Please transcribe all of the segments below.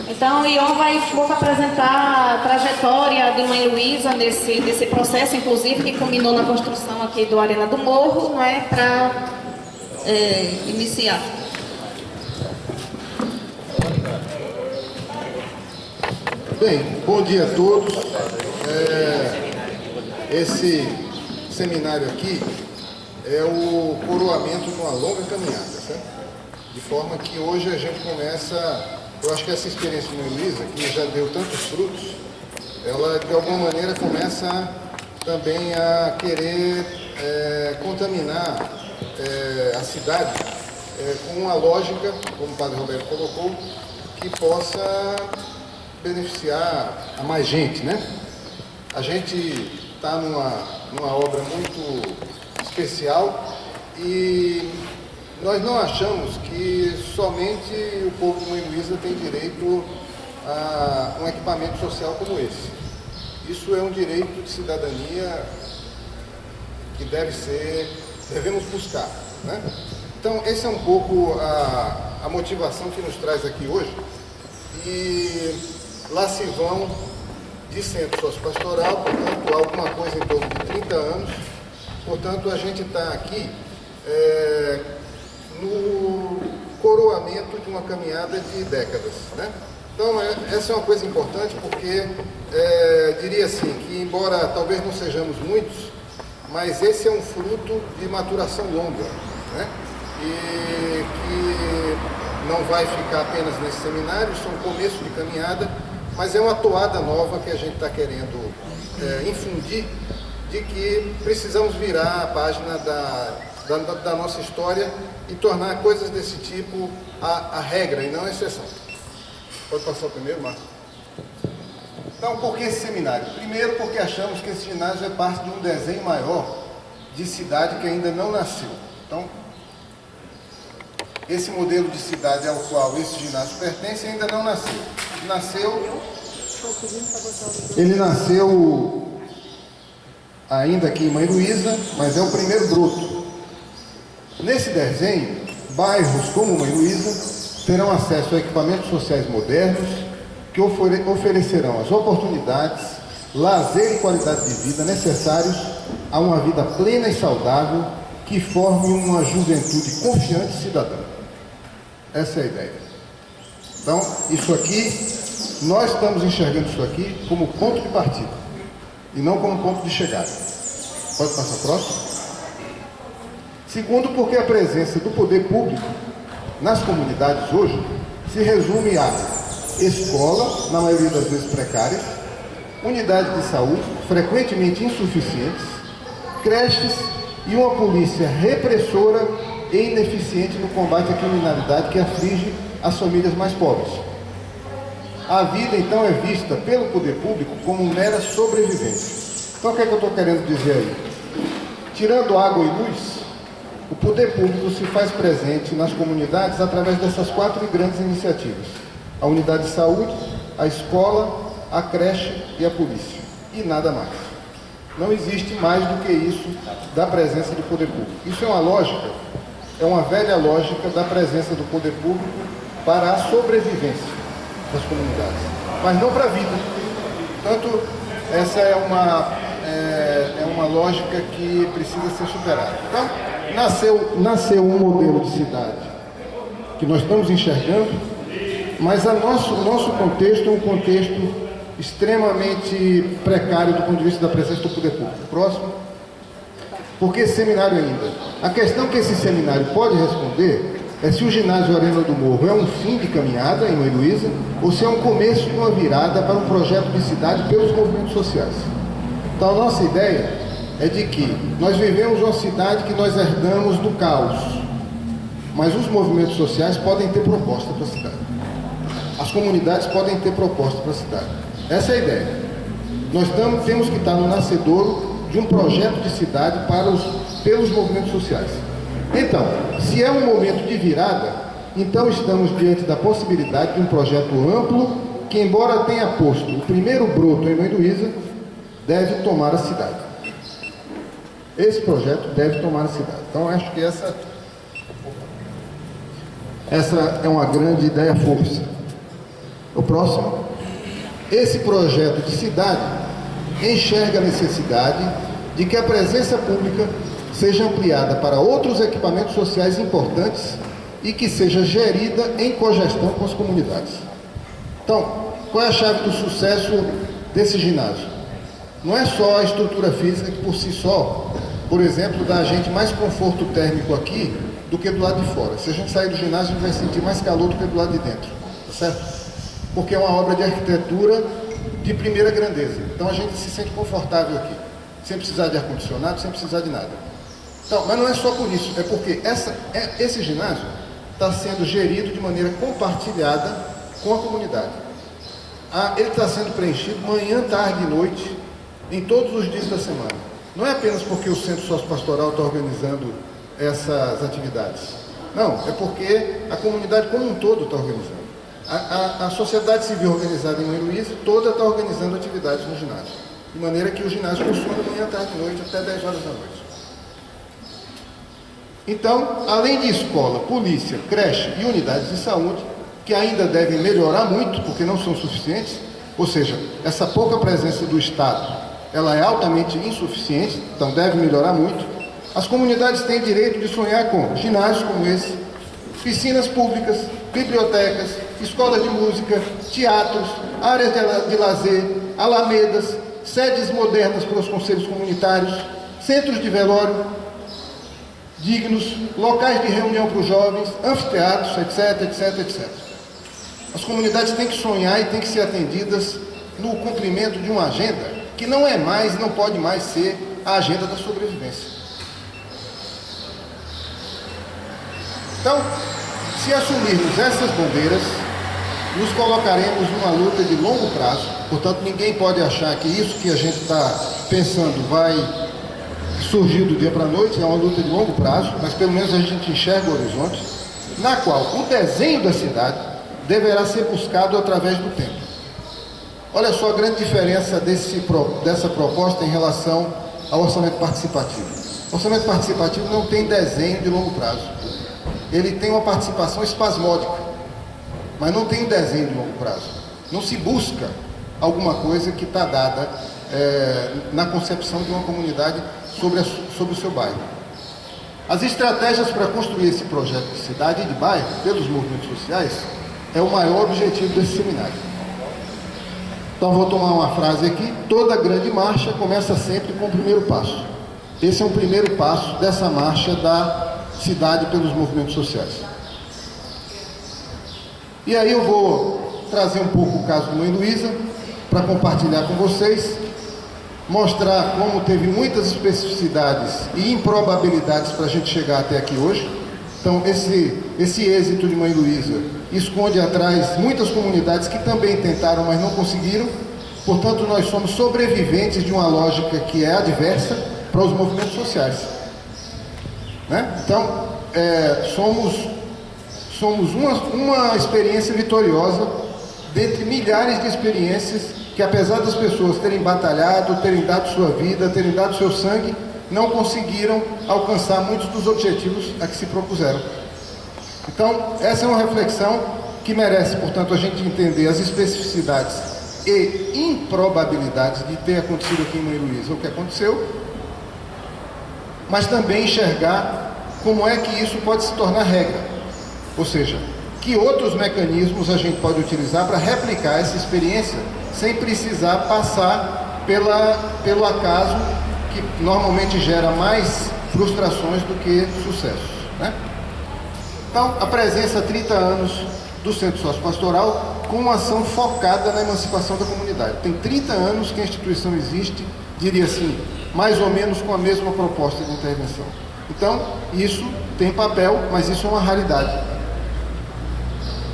Então, o Ion vai um pouco apresentar a trajetória de Mãe Luísa nesse processo, inclusive, que culminou na construção aqui do Arena do Morro, não é, para iniciar. Bem, bom dia a todos. Esse seminário aqui é o coroamento de uma longa caminhada, certo? De forma que hoje a gente começa, eu acho que essa experiência de Mãe Luísa, que já deu tantos frutos, ela de alguma maneira começa também a querer contaminar a cidade com uma lógica, como o Padre Roberto colocou, que possa beneficiar a mais gente, né? A gente está numa obra muito especial e nós não achamos que somente o povo de Mãe Luísa tem direito a um equipamento social como esse. Isso é um direito de cidadania que devemos buscar, né? Então, essa é um pouco a motivação que nos traz aqui hoje. E lá se vão de centro sociopastoral, portanto, alguma coisa em torno de 30 anos. Portanto, a gente está aqui no coroamento de uma caminhada de décadas, né? Então, essa é uma coisa importante porque, diria assim, que embora talvez não sejamos muitos, mas esse é um fruto de maturação longa, né? E que não vai ficar apenas nesse seminário, isso é um começo de caminhada, mas é uma toada nova que a gente está querendo infundir, de que precisamos virar a página da nossa história e tornar coisas desse tipo a regra e não a exceção. Pode passar o primeiro, Marcos? Então, por que esse seminário? Primeiro, porque achamos que esse ginásio é parte de um desenho maior de cidade que ainda não nasceu. Então, esse modelo de cidade ao qual esse ginásio pertence ainda não nasceu. Ele nasceu ainda aqui em Mãe Luísa, mas é o primeiro broto. Nesse desenho, bairros como Mãe Luísa terão acesso a equipamentos sociais modernos que oferecerão as oportunidades, lazer e qualidade de vida necessários a uma vida plena e saudável que forme uma juventude confiante e cidadã. Essa é a ideia. Então, isso aqui, nós estamos enxergando isso aqui como ponto de partida e não como ponto de chegada. Pode passar próximo? Segundo, porque a presença do poder público nas comunidades hoje se resume a escola, na maioria das vezes precárias, unidades de saúde, frequentemente insuficientes, creches e uma polícia repressora e ineficiente no combate à criminalidade que aflige as famílias mais pobres. A vida, então, é vista pelo poder público como mera sobrevivência. Então, o que é que eu estou querendo dizer aí? Tirando água e luz, o poder público se faz presente nas comunidades através dessas 4 grandes iniciativas: a unidade de saúde, a escola, a creche e a polícia. E nada mais. Não existe mais do que isso da presença do poder público. Isso é uma lógica, é uma velha lógica da presença do poder público para a sobrevivência das comunidades, mas não para a vida. Portanto, essa é uma lógica que precisa ser superada. Então, nasceu um modelo de cidade que nós estamos enxergando, mas o nosso contexto é um contexto extremamente precário do ponto de vista da presença do poder público. Próximo. Por que esse seminário ainda? A questão que esse seminário pode responder é se o ginásio Arena do Morro é um fim de caminhada em Mãe Luísa ou se é um começo de uma virada para um projeto de cidade pelos movimentos sociais. Então, a nossa ideia é de que nós vivemos uma cidade que nós herdamos do caos, mas os movimentos sociais podem ter proposta para a cidade. As comunidades podem ter proposta para a cidade. Essa é a ideia. Nós temos que estar no nascedouro de um projeto de cidade pelos movimentos sociais. Então, se é um momento de virada, então estamos diante da possibilidade de um projeto amplo que, embora tenha posto o primeiro broto em Mãe Luísa, deve tomar a cidade. Esse projeto deve tomar a cidade. Então, acho que essa é uma grande ideia força. O próximo. Esse projeto de cidade enxerga a necessidade de que a presença pública seja ampliada para outros equipamentos sociais importantes e que seja gerida em cogestão com as comunidades. Então, qual é a chave do sucesso desse ginásio? Não é só a estrutura física que por si só, por exemplo, dá a gente mais conforto térmico aqui do que do lado de fora. Se a gente sair do ginásio, a gente vai sentir mais calor do que do lado de dentro, tá certo? Porque é uma obra de arquitetura de primeira grandeza. Então a gente se sente confortável aqui, sem precisar de ar-condicionado, sem precisar de nada. Então, mas não é só por isso, é porque esse ginásio está sendo gerido de maneira compartilhada com a comunidade. Ele está sendo preenchido manhã, tarde e noite, em todos os dias da semana. Não é apenas porque o Centro Sociopastoral está organizando essas atividades. Não, é porque a comunidade como um todo está organizando. A sociedade civil organizada em Mãe Luísa toda está organizando atividades no ginásio. De maneira que o ginásio funciona manhã, tarde e noite, até 10 horas da noite. Então, além de escola, polícia, creche e unidades de saúde, que ainda devem melhorar muito, porque não são suficientes, ou seja, essa pouca presença do Estado, ela é altamente insuficiente, então deve melhorar muito. As comunidades têm direito de sonhar com ginásios como esse, piscinas públicas, bibliotecas, escolas de música, teatros, áreas de lazer, alamedas, sedes modernas para os conselhos comunitários, centros de velório dignos, locais de reunião para os jovens, anfiteatros, etc, etc, etc. As comunidades têm que sonhar e têm que ser atendidas no cumprimento de uma agenda que não é mais e não pode mais ser a agenda da sobrevivência. Então, se assumirmos essas bandeiras, nos colocaremos numa luta de longo prazo. Portanto, ninguém pode achar que isso que a gente está pensando vai surgir do dia para a noite. É uma luta de longo prazo, mas pelo menos a gente enxerga o horizonte, na qual o desenho da cidade deverá ser buscado através do tempo. Olha só a grande diferença dessa proposta em relação ao orçamento participativo. O orçamento participativo não tem desenho de longo prazo. Ele tem uma participação espasmódica, mas não tem um desenho de longo prazo. Não se busca alguma coisa que está dada na concepção de uma comunidade sobre o seu bairro. As estratégias para construir esse projeto de cidade e de bairro, pelos movimentos sociais, é o maior objetivo desse seminário. Então vou tomar uma frase aqui: toda grande marcha começa sempre com o primeiro passo. Esse é o primeiro passo dessa marcha da cidade pelos movimentos sociais. E aí eu vou trazer um pouco o caso de Mãe Luísa para compartilhar com vocês, mostrar como teve muitas especificidades e improbabilidades para a gente chegar até aqui hoje. Então esse êxito de Mãe Luísa esconde atrás muitas comunidades que também tentaram, mas não conseguiram. Portanto, nós somos sobreviventes de uma lógica que é adversa para os movimentos sociais, né? Então, somos uma experiência vitoriosa dentre milhares de experiências que, apesar das pessoas terem batalhado, terem dado sua vida, terem dado seu sangue, não conseguiram alcançar muitos dos objetivos a que se propuseram. Então, essa é uma reflexão que merece, portanto, a gente entender as especificidades e improbabilidades de ter acontecido aqui em Mãe Luísa o que aconteceu, mas também enxergar como é que isso pode se tornar regra, ou seja, que outros mecanismos a gente pode utilizar para replicar essa experiência sem precisar passar pelo acaso, que normalmente gera mais frustrações do que sucessos, né? Então, a presença há 30 anos do Centro Sociopastoral com uma ação focada na emancipação da comunidade. Tem 30 anos que a instituição existe, diria assim, mais ou menos com a mesma proposta de intervenção. Então, isso tem papel, mas isso é uma raridade.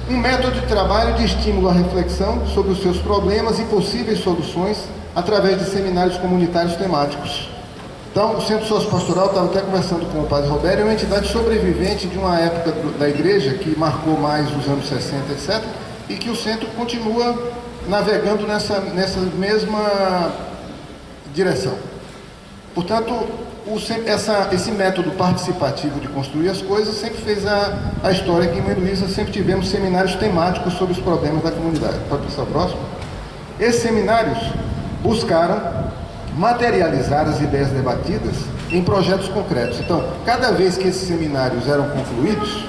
Um método de trabalho de estímulo à reflexão sobre os seus problemas e possíveis soluções através de seminários comunitários temáticos. Então, o Centro Sociopastoral, estava até conversando com o Padre Roberto, é uma entidade sobrevivente de uma época da igreja que marcou mais os anos 60, etc., e que o centro continua navegando nessa mesma direção. Portanto, esse método participativo de construir as coisas sempre fez a história que em Mãe Luísa sempre tivemos seminários temáticos sobre os problemas da comunidade. Pode passar o próximo? Esses seminários buscaram materializar as ideias debatidas em projetos concretos. Então, cada vez que esses seminários eram concluídos,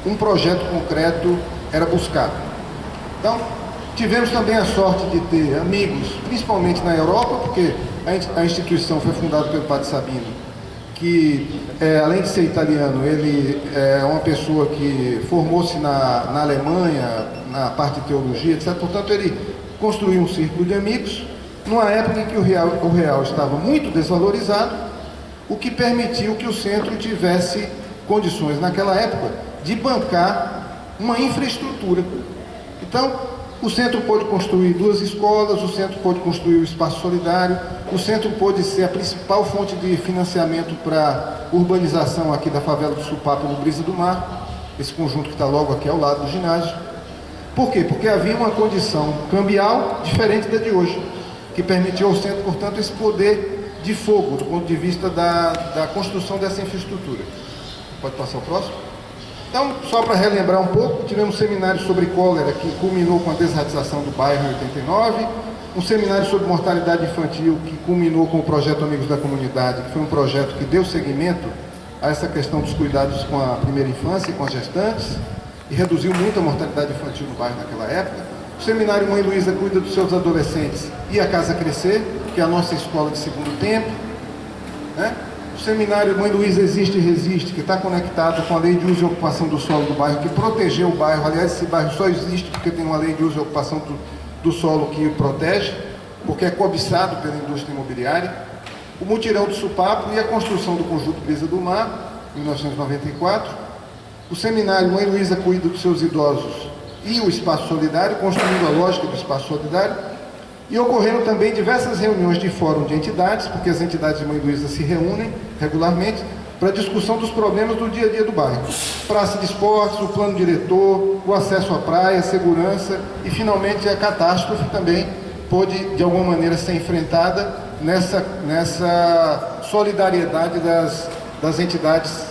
um projeto concreto era buscado. Então, tivemos também a sorte de ter amigos, principalmente na Europa, porque a instituição foi fundada pelo Padre Sabino, que, além de ser italiano, ele é uma pessoa que formou-se na Alemanha, na parte de teologia, etc. Portanto, ele construiu um círculo de amigos, numa época em que o real estava muito desvalorizado, o que permitiu que o centro tivesse condições, naquela época, de bancar uma infraestrutura. Então, o centro pôde construir 2 escolas, o centro pôde construir o espaço solidário, o centro pôde ser a principal fonte de financiamento para a urbanização aqui da favela do Supapo, no Brisa do Mar, esse conjunto que está logo aqui ao lado do ginásio. Por quê? Porque havia uma condição cambial diferente da de hoje, que permitiu ao centro, portanto, esse poder de fogo, do ponto de vista da construção dessa infraestrutura. Pode passar o próximo? Então, só para relembrar um pouco, tivemos um seminário sobre cólera, que culminou com a desratização do bairro em 89, um seminário sobre mortalidade infantil, que culminou com o projeto Amigos da Comunidade, que foi um projeto que deu seguimento a essa questão dos cuidados com a primeira infância e com as gestantes, e reduziu muito a mortalidade infantil no bairro naquela época. O seminário Mãe Luísa cuida dos seus adolescentes e a Casa Crescer, que é a nossa escola de segundo tempo, né? O seminário Mãe Luísa Existe e Resiste, que está conectado com a lei de uso e ocupação do solo do bairro, que protegeu o bairro. Aliás, esse bairro só existe porque tem uma lei de uso e ocupação do solo que o protege, porque é cobiçado pela indústria imobiliária. O mutirão do Supapo e a construção do conjunto Brisa do Mar, em 1994. O seminário Mãe Luísa cuida dos seus idosos e o espaço solidário, construindo a lógica do espaço solidário. E ocorreram também diversas reuniões de fórum de entidades, porque as entidades de Mãe Luísa se reúnem regularmente para discussão dos problemas do dia a dia do bairro. Praça de esportes, o plano diretor, o acesso à praia, a segurança e, finalmente, a catástrofe também pôde, de alguma maneira, ser enfrentada nessa solidariedade das entidades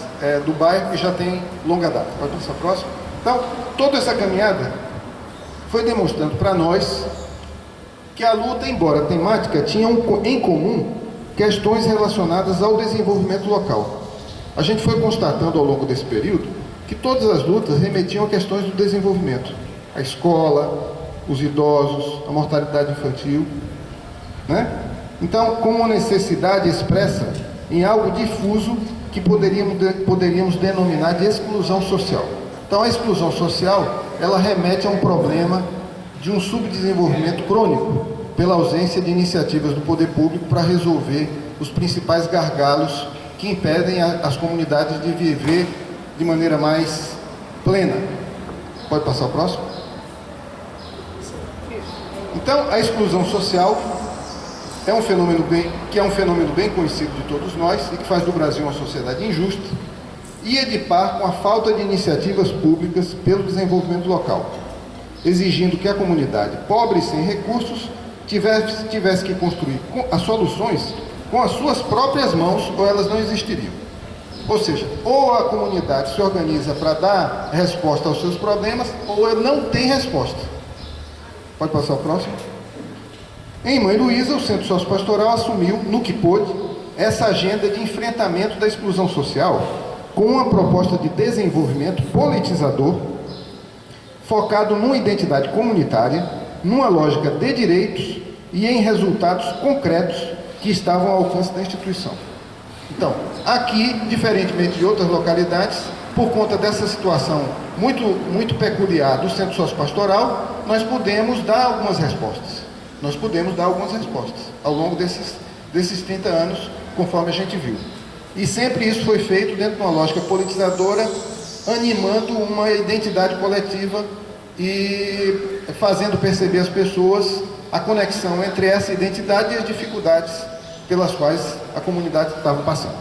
do bairro, que já tem longa data. Pode passar próximo? Então, toda essa caminhada foi demonstrando para nós que a luta, embora temática, tinha em comum questões relacionadas ao desenvolvimento local. A gente foi constatando ao longo desse período que todas as lutas remetiam a questões do desenvolvimento. A escola, os idosos, a mortalidade infantil, né? Então, como uma necessidade expressa em algo difuso que poderíamos denominar de exclusão social. Então, a exclusão social, ela remete a um problema de um subdesenvolvimento crônico, pela ausência de iniciativas do poder público para resolver os principais gargalos que impedem as comunidades de viver de maneira mais plena. Pode passar o próximo? Então, a exclusão social é um fenômeno bem conhecido de todos nós e que faz do Brasil uma sociedade injusta e é de par com a falta de iniciativas públicas pelo desenvolvimento local, exigindo que a comunidade, pobre e sem recursos, tivesse que construir as soluções com as suas próprias mãos, ou elas não existiriam. Ou seja, ou a comunidade se organiza para dar resposta aos seus problemas, ou ela não tem resposta. Pode passar o próximo? Em Mãe Luísa, o Centro Sociopastoral assumiu, no que pôde, essa agenda de enfrentamento da exclusão social, com uma proposta de desenvolvimento politizador, focado numa identidade comunitária, numa lógica de direitos e em resultados concretos que estavam ao alcance da instituição. Então, aqui, diferentemente de outras localidades, por conta dessa situação muito peculiar do Centro Sociopastoral, nós podemos dar algumas respostas. Ao longo desses 30 anos, conforme a gente viu. E sempre isso foi feito dentro de uma lógica politizadora, animando uma identidade coletiva e fazendo perceber às pessoas a conexão entre essa identidade e as dificuldades pelas quais a comunidade estava passando.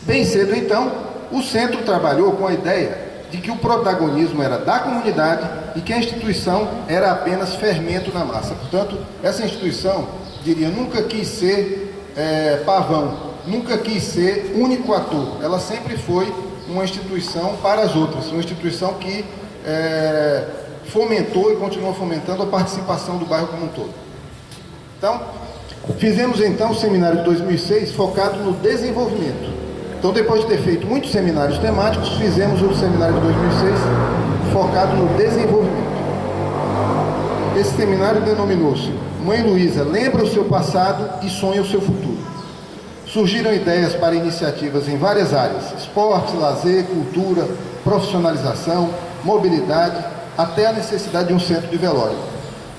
Bem cedo, então, o centro trabalhou com a ideia de que o protagonismo era da comunidade e que a instituição era apenas fermento na massa. Portanto, essa instituição diria, nunca quis ser pavão, nunca quis ser único ator. Ela sempre foi uma instituição para as outras, uma instituição que fomentou e continua fomentando a participação do bairro como um todo. Então, fizemos então o seminário de 2006 focado no desenvolvimento. Então, depois de ter feito muitos seminários temáticos, fizemos o seminário de 2006 focado no desenvolvimento. Esse seminário denominou-se Mãe Luísa, lembra o seu passado e sonha o seu futuro. Surgiram ideias para iniciativas em várias áreas: esporte, lazer, cultura, profissionalização, mobilidade, até a necessidade de um centro de velório.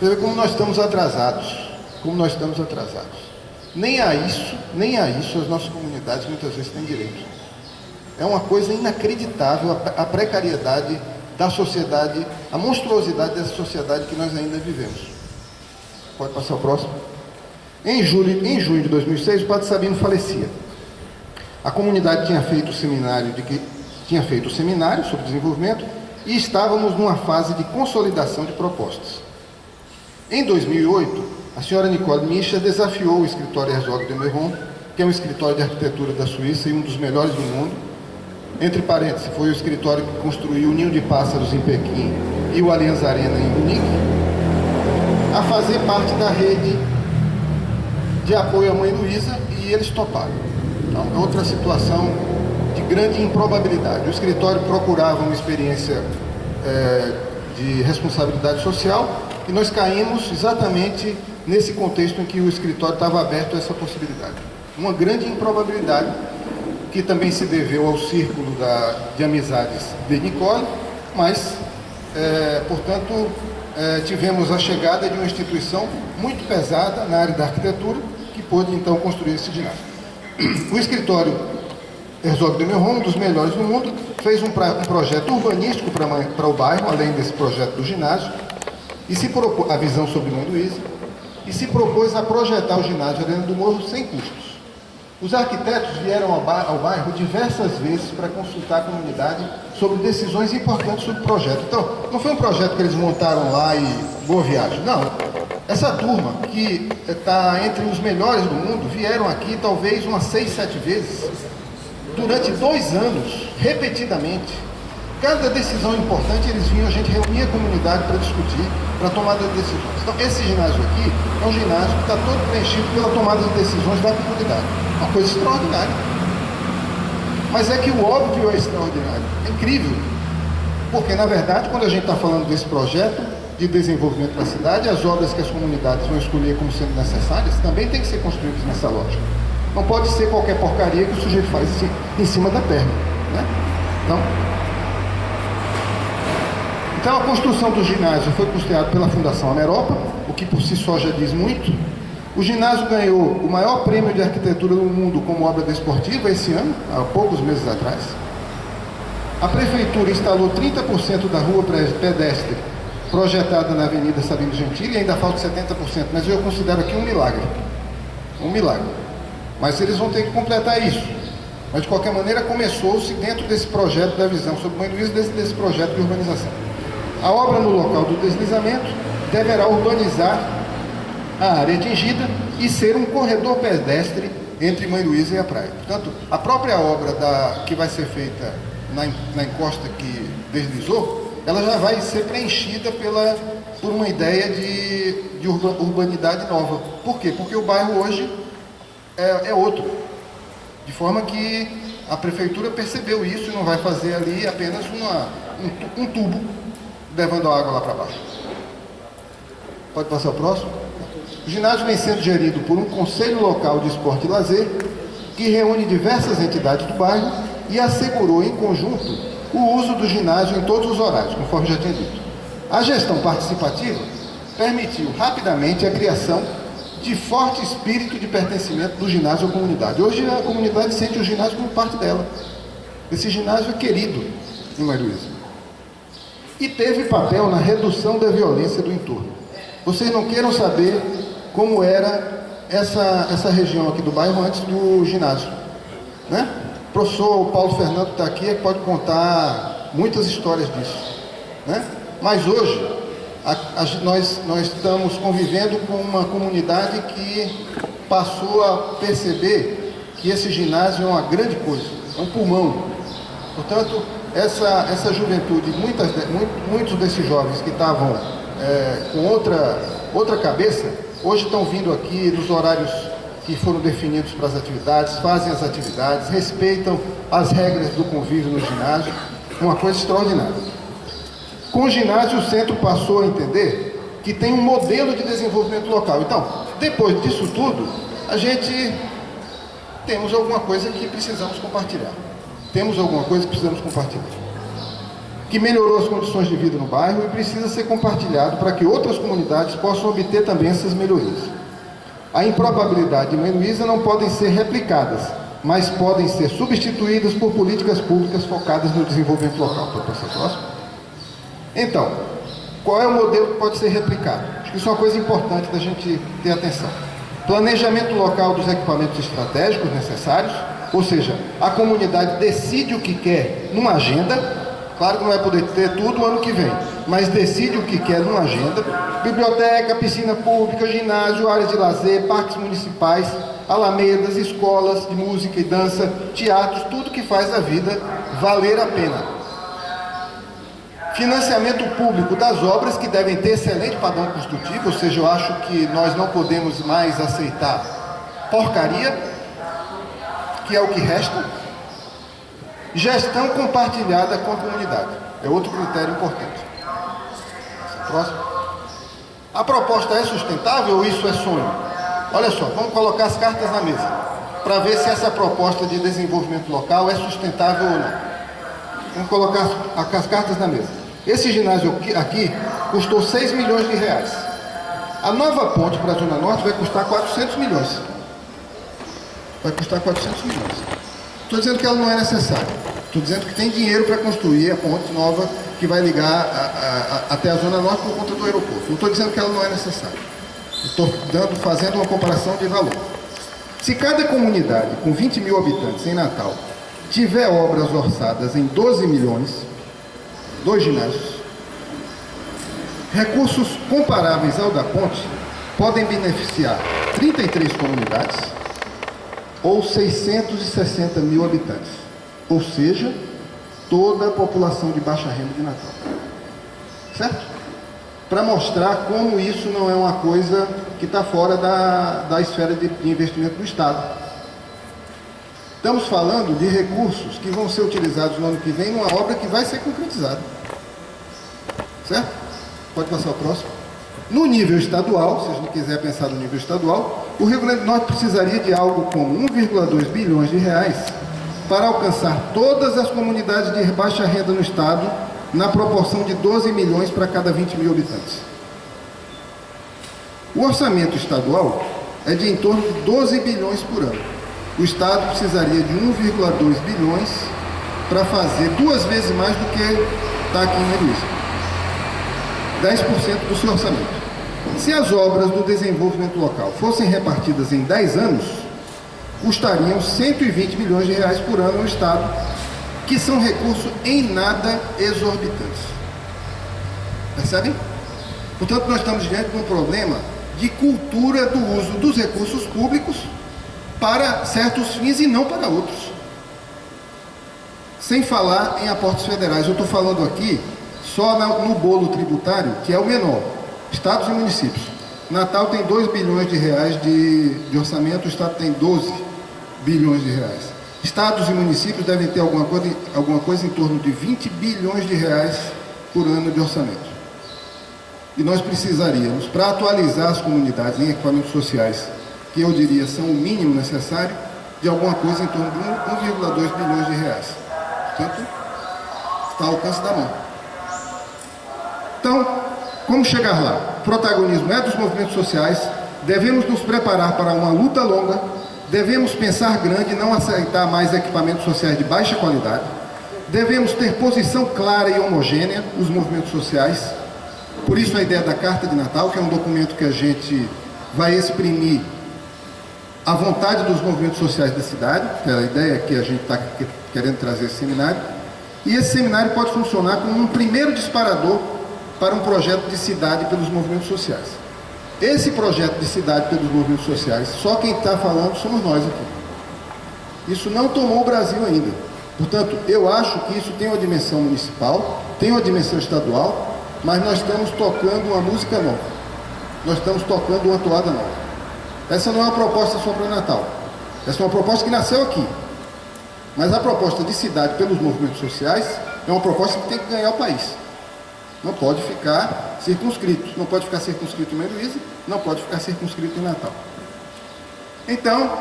Você vê como nós estamos atrasados, Nem a isso as nossas comunidades muitas vezes têm direito. É uma coisa inacreditável a precariedade da sociedade, a monstruosidade dessa sociedade que nós ainda vivemos. Pode passar o próximo. Em junho de 2006, o Padre Sabino falecia. A comunidade tinha feito o seminário sobre desenvolvimento e estávamos numa fase de consolidação de propostas. Em 2008, a senhora Nicole Mischa desafiou o escritório Herzog de Meuron, que é um escritório de arquitetura da Suíça e um dos melhores do mundo. Entre parênteses, foi o escritório que construiu o Ninho de Pássaros em Pequim e o Allianz Arena em Munique, a fazer parte da rede de apoio à Mãe Luísa, e eles toparam. Então, é outra situação de grande improbabilidade. O escritório procurava uma experiência de responsabilidade social e nós caímos exatamente nesse contexto em que o escritório estava aberto a essa possibilidade. Uma grande improbabilidade que também se deveu ao círculo de amizades de Nicole, mas, portanto, tivemos a chegada de uma instituição muito pesada na área da arquitetura, que pôde então construir esse ginásio. O escritório Herzog de Meuron, um dos melhores do mundo, fez um projeto urbanístico para o bairro, além desse projeto do ginásio, e se propôs a visão sobre Mãe Luísa, e se propôs a projetar o ginásio Arena do Morro sem custos. Os arquitetos vieram ao bairro diversas vezes para consultar a comunidade sobre decisões importantes sobre o projeto. Então, não foi um projeto que eles montaram lá e boa viagem, não. Essa turma, que está entre os melhores do mundo, vieram aqui talvez umas 6, 7 vezes, durante 2 anos, repetidamente. Cada decisão importante, eles vinham, a gente reunia a comunidade para discutir, para tomar as decisões. Então, esse ginásio aqui é um ginásio que está todo preenchido pela tomada de decisões da comunidade. Uma coisa extraordinária. Mas é que o óbvio é extraordinário, é incrível. Porque, na verdade, quando a gente está falando desse projeto de desenvolvimento da cidade, as obras que as comunidades vão escolher como sendo necessárias também têm que ser construídas nessa lógica. Não pode ser qualquer porcaria que o sujeito faz em cima da perna, né? Então, a construção do ginásio foi custeada pela Fundação Ameropa, o que por si só já diz muito. O ginásio ganhou o maior prêmio de arquitetura do mundo como obra desportiva esse ano, há poucos meses atrás. A prefeitura instalou 30% da rua pedestre projetada na Avenida Sabino Gentili, e ainda falta 70%, mas eu considero aqui um milagre. Um milagre. Mas eles vão ter que completar isso. Mas, de qualquer maneira, começou-se dentro desse projeto da visão sobre Mãe Luísa, desse projeto de urbanização. A obra no local do deslizamento deverá urbanizar a área atingida e ser um corredor pedestre entre Mãe Luísa e a praia. Portanto, a própria obra que vai ser feita na encosta que deslizou, ela já vai ser preenchida por uma ideia de urbanidade nova. Por quê? Porque o bairro hoje é outro. De forma que a prefeitura percebeu isso e não vai fazer ali apenas um tubo levando a água lá para baixo. Pode passar o próximo? O ginásio vem sendo gerido por um conselho local de esporte e lazer que reúne diversas entidades do bairro e assegurou em conjunto o uso do ginásio em todos os horários, conforme já tinha dito. A gestão participativa permitiu rapidamente a criação de forte espírito de pertencimento do ginásio à comunidade. Hoje a comunidade sente o ginásio como parte dela. Esse ginásio é querido em Mãe Luísa. E teve papel na redução da violência do entorno. Vocês não queiram saber como era essa região aqui do bairro antes do ginásio, né? O professor Paulo Fernando está aqui e pode contar muitas histórias disso, né? Mas hoje nós estamos convivendo com uma comunidade que passou a perceber que esse ginásio é uma grande coisa, é um pulmão. Portanto, essa juventude, muitos desses jovens que estavam com outra cabeça, hoje estão vindo aqui nos horários que foram definidos para as atividades, fazem as atividades, respeitam as regras do convívio no ginásio, uma coisa extraordinária. Com o ginásio, o centro passou a entender que tem um modelo de desenvolvimento local. Então, depois disso tudo, a gente temos alguma coisa que precisamos compartilhar. Temos alguma coisa que precisamos compartilhar. Que melhorou as condições de vida no bairro e precisa ser compartilhado para que outras comunidades possam obter também essas melhorias. A improbabilidade de Mãe Luísa não podem ser replicadas, mas podem ser substituídas por políticas públicas focadas no desenvolvimento local. Pode passar próximo? Então, qual é o modelo que pode ser replicado? Acho que isso é uma coisa importante da gente ter atenção. Planejamento local dos equipamentos estratégicos necessários, ou seja, a comunidade decide o que quer numa agenda. Claro que não vai poder ter tudo ano que vem, mas decide o que quer numa agenda. Biblioteca, piscina pública, ginásio, áreas de lazer, parques municipais, alamedas, escolas de música e dança, teatros, tudo que faz a vida valer a pena. Financiamento público das obras que devem ter excelente padrão construtivo, ou seja, eu acho que nós não podemos mais aceitar porcaria, que é o que resta. Gestão compartilhada com a comunidade. É outro critério importante. Próximo. A proposta é sustentável ou isso é sonho? Olha só, vamos colocar as cartas na mesa para ver se essa proposta de desenvolvimento local é sustentável ou não. Vamos colocar as cartas na mesa. Esse ginásio aqui custou 6 milhões de reais. A nova ponte para a Zona Norte vai custar 400 milhões. Vai custar 400 milhões. Estou dizendo que ela não é necessária. Estou dizendo que tem dinheiro para construir a ponte nova que vai ligar até a Zona Norte por conta do aeroporto. Não estou dizendo que ela não é necessária. Estou fazendo uma comparação de valor. Se cada comunidade com 20 mil habitantes em Natal tiver obras orçadas em 12 milhões, 2 ginásios, recursos comparáveis ao da ponte podem beneficiar 33 comunidades ou 660 mil habitantes, ou seja, toda a população de baixa renda de Natal. Certo? Para mostrar como isso não é uma coisa que está fora da esfera de investimento do Estado. Estamos falando de recursos que vão ser utilizados no ano que vem numa obra que vai ser concretizada. Certo? Pode passar o próximo. No nível estadual, se a gente quiser pensar no nível estadual, o Rio Grande do Norte precisaria de algo como 1,2 bilhões de reais para alcançar todas as comunidades de baixa renda no estado na proporção de 12 milhões para cada 20 mil habitantes. O orçamento estadual é de em torno de 12 bilhões por ano. O estado precisaria de 1,2 bilhões para fazer 2 vezes mais do que está aqui em Mãe Luísa. 10% do seu orçamento. Se as obras do desenvolvimento local fossem repartidas em 10 anos, custariam 120 milhões de reais por ano no estado, que são recursos em nada exorbitantes. Percebem? Portanto, nós estamos diante de um problema de cultura do uso dos recursos públicos para certos fins e não para outros. Sem falar em aportes federais. Eu estou falando aqui só no bolo tributário, que é o menor. Estados e municípios. Natal tem 2 bilhões de reais de orçamento, o estado tem 12 bilhões de reais. Estados e municípios devem ter alguma coisa em torno de 20 bilhões de reais por ano de orçamento. E nós precisaríamos, para atualizar as comunidades em equipamentos sociais, que eu diria são o mínimo necessário, de alguma coisa em torno de 1,2 bilhões de reais. Portanto, está ao alcance da mão. Então, como chegar lá? O protagonismo é dos movimentos sociais, devemos nos preparar para uma luta longa, devemos pensar grande e não aceitar mais equipamentos sociais de baixa qualidade, devemos ter posição clara e homogênea nos movimentos sociais. Por isso a ideia da Carta de Natal, que é um documento que a gente vai exprimir a vontade dos movimentos sociais da cidade, que é a ideia que a gente está querendo trazer esse seminário. E esse seminário pode funcionar como um primeiro disparador para um projeto de cidade pelos movimentos sociais. Esse projeto de cidade pelos movimentos sociais, só quem está falando somos nós aqui. Isso não tomou o Brasil ainda. Portanto, eu acho que isso tem uma dimensão municipal, tem uma dimensão estadual, mas nós estamos tocando uma música nova. Nós estamos tocando uma toada nova. Essa não é uma proposta só para Natal. Essa é uma proposta que nasceu aqui. Mas a proposta de cidade pelos movimentos sociais é uma proposta que tem que ganhar o país. Não pode ficar circunscrito. Não pode ficar circunscrito em Maria Luísa, não pode ficar circunscrito em Natal. Então,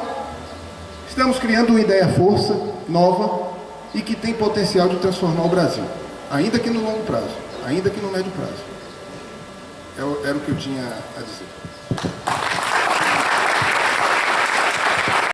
estamos criando uma ideia-força nova e que tem potencial de transformar o Brasil. Ainda que no longo prazo, ainda que no médio prazo. Era o que eu tinha a dizer.